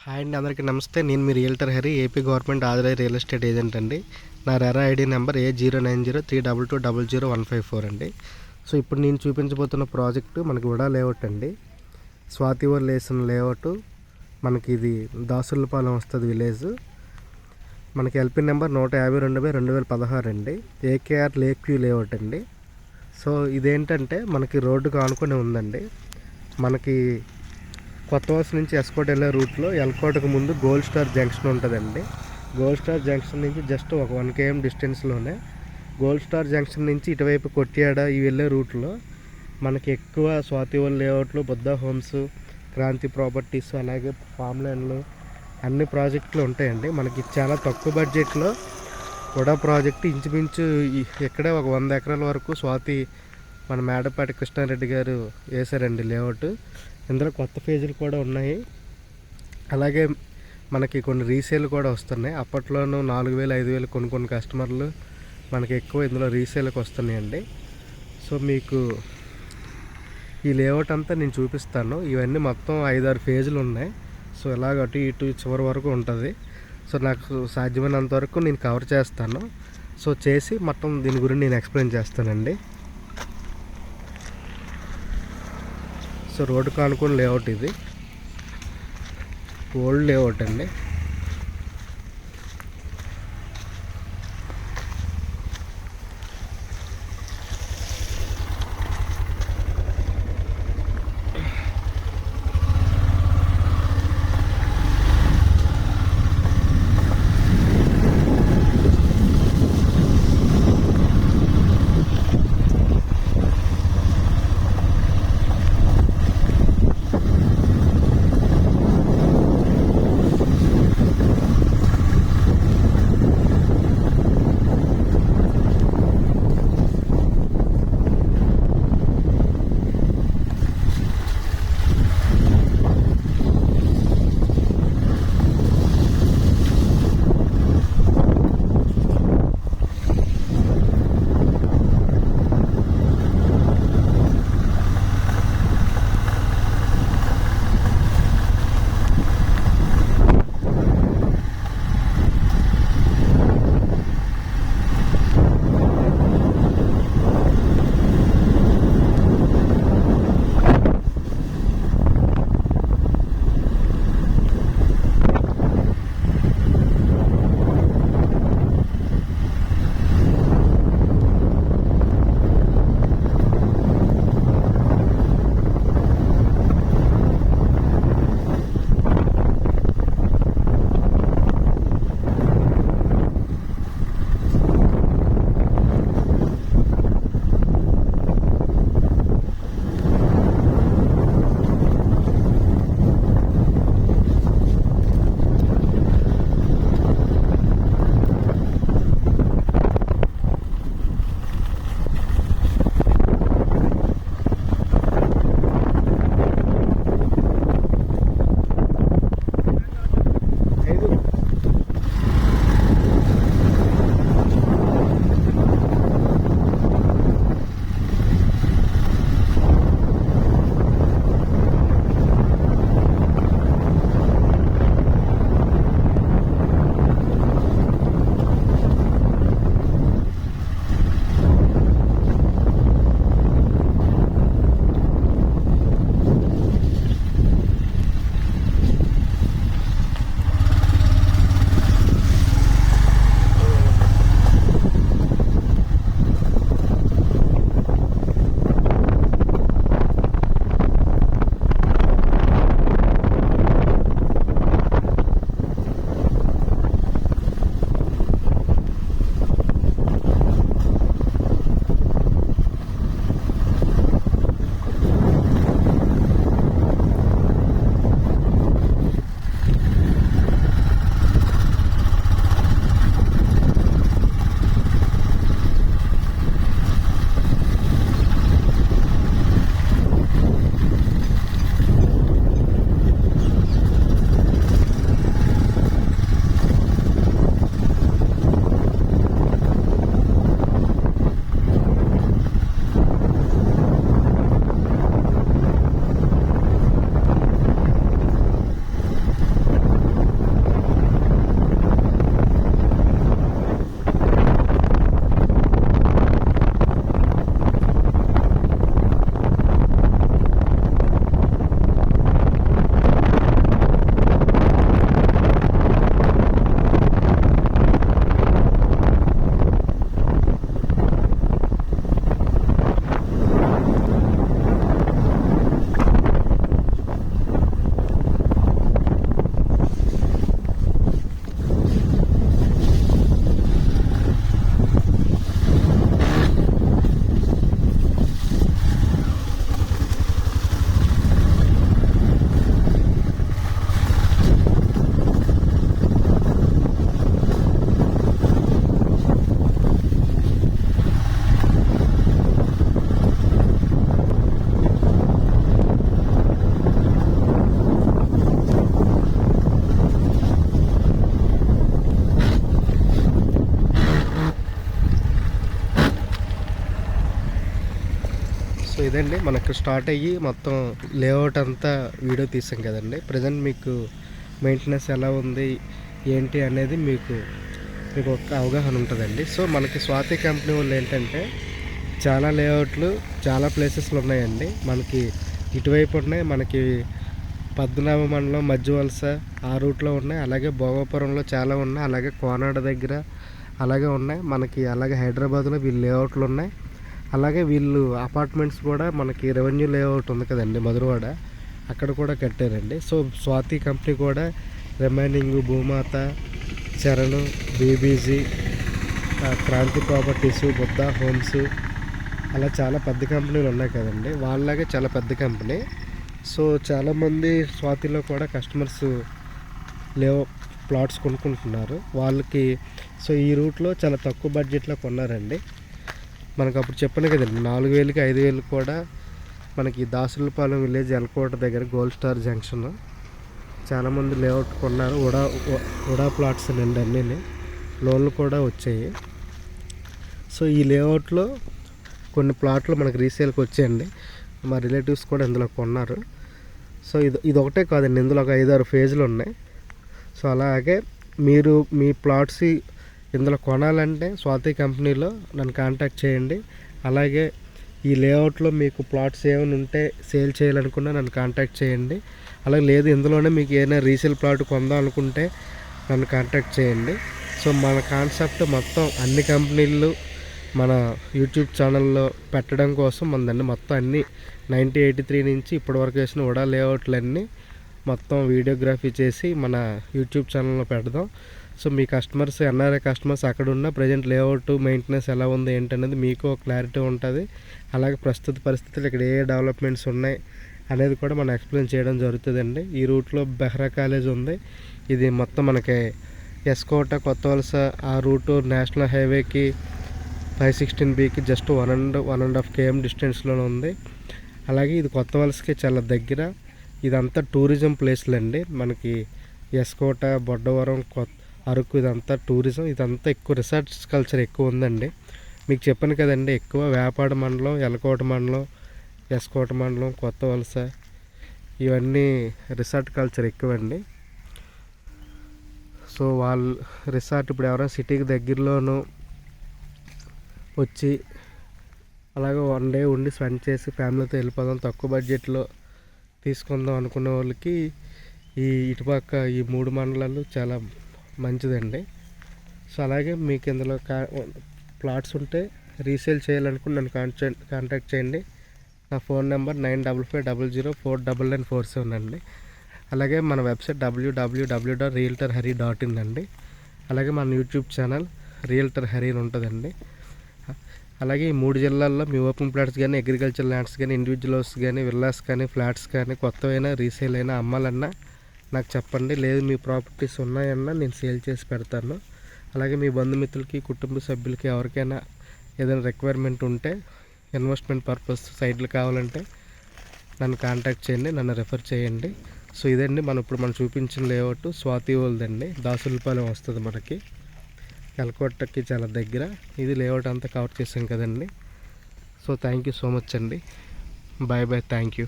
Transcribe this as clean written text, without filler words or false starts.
Hi అండి, అందరికీ నమస్తే. నేను మీ realtor Hari, AP government authorised real estate agent అండి. నా రెరా ఐడి నెంబర్ A0903222154 అండి. సో ఇప్పుడు నేను చూపించబోతున్న ప్రాజెక్టు మనకి ఉడా లేఅవుట్ అండి. స్వాతివర్ లేసిన లేఅవుట్. మనకి ఇది దాసులపాలెం వస్తుంది విలేజ్. మనకి ఎల్పీ నెంబర్ 152/2016 అండి. ఏకేఆర్ లేక్ వ్యూ లేఅవుట్ అండి. సో ఇదేంటంటే మనకి రోడ్డుకు ఆనుకొని ఉందండి. మనకి కొత్త వలస నుంచి ఎస్కోట్ వెళ్ళే రూట్లో ఎల్కోటకు ముందు గోల్డ్ స్టార్ జంక్షన్ ఉంటుందండి. గోల్డ్ స్టార్ జంక్షన్ నుంచి జస్ట్ ఒక 1 km డిస్టెన్స్లోనే గోల్డ్ స్టార్ జంక్షన్ నుంచి ఇటువైపు కొట్టియాడ ఈ వెళ్ళే రూట్లో మనకి ఎక్కువ స్వాతివల్ లేఅవుట్లు, బుద్ధ హోమ్స్, క్రాంతి ప్రాపర్టీస్, అలాగే ఫామ్ ల్యాండ్లు అన్ని ప్రాజెక్టులు ఉంటాయండి. మనకి చాలా తక్కువ బడ్జెట్లో ఉడా ప్రాజెక్టు ఇంచుమించు ఇక్కడే ఒక 100 ఎకరాల వరకు మన మేడపాటి కృష్ణారెడ్డి గారు వేశారండి లేఅవుట్. ఇందులో కొత్త ఫేజులు కూడా ఉన్నాయి. అలాగే మనకి కొన్ని రీసేల్ కూడా వస్తున్నాయి. అప్పట్లోనూ 4000, 5000 కొన్ని కస్టమర్లు మనకి ఎక్కువ ఇందులో రీసేల్కి వస్తున్నాయండి. సో మీకు ఈ లేఅవుట్ అంతా నేను చూపిస్తాను. ఇవన్నీ మొత్తం 5-6 ఫేజులు ఉన్నాయి. సో ఇలాగ అటు ఇటు చివరి వరకు ఉంటుంది. సో నాకు సాధ్యమైనంత వరకు నేను కవర్ చేస్తాను. సో చేసి మొత్తం దీని గురించి నేను ఎక్స్ప్లెయిన్ చేస్తానండి. సో రోడ్డు కానుకొని లేఅవుట్, ఇది ఓల్డ్ లేఅవుట్ అండి. ఇదండి మనకు స్టార్ట్ అయ్యి మొత్తం లేఅవుట్ అంతా వీడియో తీసాం కదండి. ప్రజెంట్ మీకు మెయింటెనెన్స్ ఎలా ఉంది ఏంటి అనేది మీకు ఒక అవగాహన ఉంటుందండి. సో మనకి స్వాతి కంపెనీ వాళ్ళు ఏంటంటే చాలా లేఅవుట్లు చాలా ప్లేసెస్లో ఉన్నాయండి. మనకి ఇటువైపు ఉన్నాయి, మనకి పద్మనాభ మండలం మధ్యవలస ఆ రూట్లో ఉన్నాయి, అలాగే భోగాపురంలో చాలా ఉన్నాయి, అలాగే కోనాడ దగ్గర అలాగే ఉన్నాయి మనకి, అలాగే హైదరాబాద్లో వీళ్ళు లేఅవుట్లు ఉన్నాయి. అలాగే వీళ్ళు అపార్ట్మెంట్స్ కూడా మనకి రెవెన్యూ లేఅవుట్ ఉంది కదండి మధురవాడ, అక్కడ కూడా కట్టారండి. సో స్వాతి కంపెనీ కూడా remaining Bhumata, Charan, BBG, Kranti properties, Buddha homes అలా చాలా పెద్ద కంపెనీలు ఉన్నాయి కదండి. వాళ్ళలాగే చాలా పెద్ద కంపెనీ. సో చాలామంది స్వాతిలో కూడా కస్టమర్స్ ప్లాట్స్ కొనుక్కుంటున్నారు వాళ్ళకి. సో ఈ రూట్లో చాలా తక్కువ బడ్జెట్లో కొన్నారండి. మనకు అప్పుడు చెప్పాను కదండి 4,000కి 5,000 కూడా మనకి దాసులపాలెం విలేజ్ ఎల్కోట దగ్గర గోల్డ్ స్టార్ జంక్షన్ చాలామంది లేఅవుట్ కొన్నారు. ఉడా ప్లాట్స్ అండి అన్నీ, లోన్లు కూడా వచ్చాయి. సో ఈ లేఅవుట్లో కొన్ని ప్లాట్లు మనకి రీసేల్కి వచ్చాయండి. మా రిలేటివ్స్ కూడా ఇందులో కొన్నారు. సో ఇది ఒకటే కాదండి, ఇందులో ఒక 5-6 ఫేజ్లు ఉన్నాయి. సో అలాగే మీరు మీ ప్లాట్స్ ఇందులో కొనాలంటే స్వాతి కంపెనీలో నన్ను కాంటాక్ట్ చేయండి. అలాగే ఈ లేఅవుట్లో మీకు ప్లాట్స్ ఏమైనా ఉంటే సేల్ చేయాలనుకున్నా నన్ను కాంటాక్ట్ చేయండి. అలాగే లేదు ఇందులోనే మీకు ఏదైనా రీసేల్ ప్లాట్ కొందాం అనుకుంటే నన్ను కాంటాక్ట్ చేయండి. సో మన కాన్సెప్ట్ మొత్తం అన్ని కంపెనీలు మన యూట్యూబ్ ఛానల్లో పెట్టడం కోసం మనదండి. మొత్తం అన్నీ 1983 నుంచి ఇప్పటివరకు వేసిన ఉడా లేఅవుట్లన్నీ మొత్తం వీడియోగ్రఫీ చేసి మన యూట్యూబ్ ఛానల్లో పెడదాం. సో మీ కస్టమర్స్ ఎన్ఆర్ఐ కస్టమర్స్ అక్కడ ఉన్న ప్రజెంట్ లేఅవుట్ మెయింటెనెన్స్ ఎలా ఉంది ఏంటనేది మీకు క్లారిటీ ఉంటుంది. అలాగే ప్రస్తుత పరిస్థితులు ఇక్కడ ఏ డెవలప్మెంట్స్ ఉన్నాయి అనేది కూడా మనం ఎక్స్ప్లెయిన్ చేయడం జరుగుతుందండి. ఈ రూట్లో బెహ్రా కాలేజ్ ఉంది. ఇది మొత్తం మనకి ఎస్కోట కొత్త వలస ఆ రూటు నేషనల్ హైవేకి 516Bకి జస్ట్ 1.5 km డిస్టెన్స్లోనే ఉంది. అలాగే ఇది కొత్త వలసకి చాలా దగ్గర. ఇదంతా టూరిజం ప్లేస్లు అండి. మనకి ఎస్కోట, బొడ్డవరం, అరకు ఇదంతా టూరిజం. ఇదంతా ఎక్కువ రిసార్ట్స్ కల్చర్ ఎక్కువ ఉందండి. మీకు చెప్పాను కదండి, ఎక్కువ వేపాడ మండలం, ఎలకోట మండలం, ఎస్కోట మండలం, కొత్త వలస ఇవన్నీ రిసార్ట్ కల్చర్ ఎక్కువండి. సో వాళ్ళు రిసార్ట్ ఇప్పుడు ఎవరైనా సిటీకి దగ్గరలోనూ వచ్చి అలాగే 1 డే ఉండి స్పెండ్ చేసి ఫ్యామిలీతో వెళ్ళిపోదాం, తక్కువ బడ్జెట్లో తీసుకుందాం అనుకునే వాళ్ళకి ఈ ఇటుపక్క ఈ 3 మండలాలు చాలా మంచిదండి. సో అలాగే మీకు ఇందులో ప్లాట్స్ ఉంటే రీసేల్ చేయాలనుకుని నన్ను కాంటాక్ట్ చేయండి. నా ఫోన్ నెంబర్ 9550049947 అండి. అలాగే మన వెబ్సైట్ www.realtorhari.in అండి. అలాగే మన యూట్యూబ్ ఛానల్ రియల్టర్ హరి ఉంటుందండి. అలాగే ఈ 3 జిల్లాల్లో మీ ఓపెన్ ప్లాట్స్ కానీ, అగ్రికల్చర్ ల్యాండ్స్ కానీ, ఇండివిజువల్ హౌస్ కానీ, విల్లాస్ కానీ, ఫ్లాట్స్ కానీ కొత్తవైనా రీసేల్ అయినా అమ్మాలన్నా నాకు చెప్పండి. లేదు మీ ప్రాపర్టీస్ ఉన్నాయన్నా నేను సేల్ చేసి పెడతాను. అలాగే మీ బంధుమిత్రులకి, కుటుంబ సభ్యులకి ఎవరికైనా ఏదైనా రిక్వైర్మెంట్ ఉంటే ఇన్వెస్ట్మెంట్ పర్పస్ సైట్లు కావాలంటే నన్ను కాంటాక్ట్ చేయండి, నన్ను రెఫర్ చేయండి. సో ఇదండి మనం చూపించిన లేఅవుట్ స్వాతి వాళ్ళదండి. దాసులపాలెం వస్తుంది మనకి, ఎల్కోటకి చాలా దగ్గర. ఇది లేఅవుట్ అంతా కవర్ చేసాం కదండి. So thank you so much అండి. Bye bye, thank you.